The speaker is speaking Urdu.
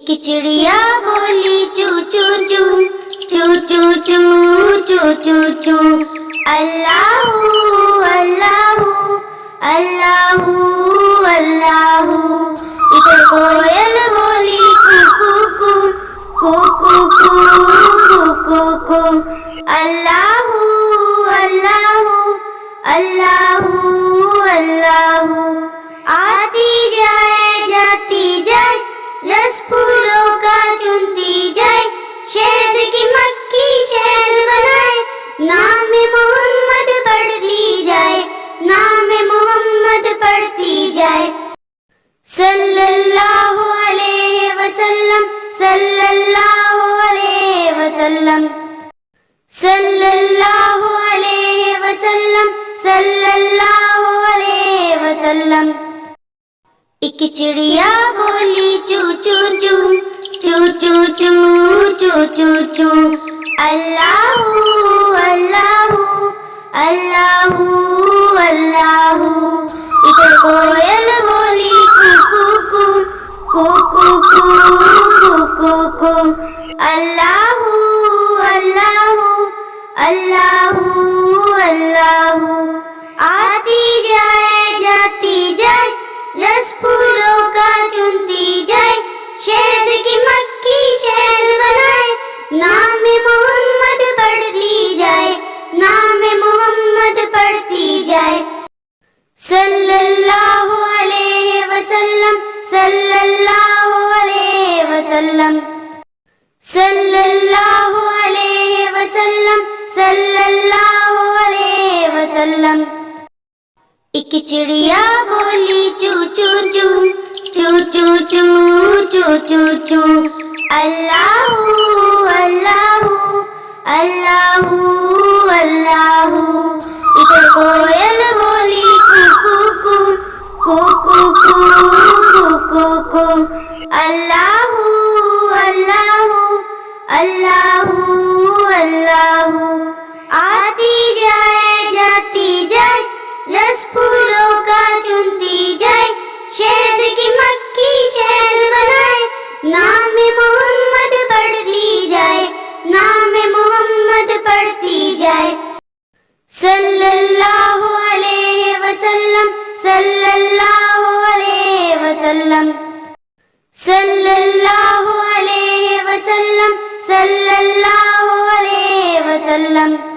ایک چڑیا بولی چو چو چو چو چو چو چو چو چو اللہ اللہ اللہ اللہ۔ ایک کوئل بولی کو کو کو کو کو کو کو کو اللہ اللہ اللہ اللہ۔ آتی جائے جاتی جائے رس پھولوں کا چنتی جائے، شہد کی مکھی شہد بنائے، نام محمد پڑھتی جائے، نام محمد پڑھتی جائے۔ صلی اللہ علیہ وسلم صلی اللہ علیہ وسلم صلی اللہ علیہ وسلم صلی اللہ علیہ وسلم۔ ایک چڑیا بولی چو چو چو چو چو چو چو چو چو اللہ اللہ اللہ اللہ۔ ایک کوئل بولی کو کو کو کو کو کو کو اللہ اللہ اللہ اللہ۔ آتی جائے جاتی جائے رس پھولوں کا چنتی جائے، شہد کی مکھی شہد بنائے، نام محمد پڑھتی جائے، نام محمد پڑھتی جائے۔ صلی اللہ علیہ وسلم صلی اللہ علیہ وسلم صلی اللہ علیہ وسلم صلی اللہ علیہ وسلم۔ ایک چڑیا بولی چو چو چو چو چو چو چو چو چو اللہ اللہ اللہ اللہ۔ ایک کوئل بولی کو کو کو کو کو کو کو اللہ اللہ اللہ اللہ۔ آتی جائے جاتی جائے رس پھولوں کا چنتی جائے، شہد کی مکھی شہد بنائے، نام محمد پڑھتی جائے، نام محمد پڑھتی جائے۔ صلی اللہ علیہ وسلم صلی اللہ علیہ وسلم صلی اللہ علیہ وسلم صلی اللہ علیہ وسلم۔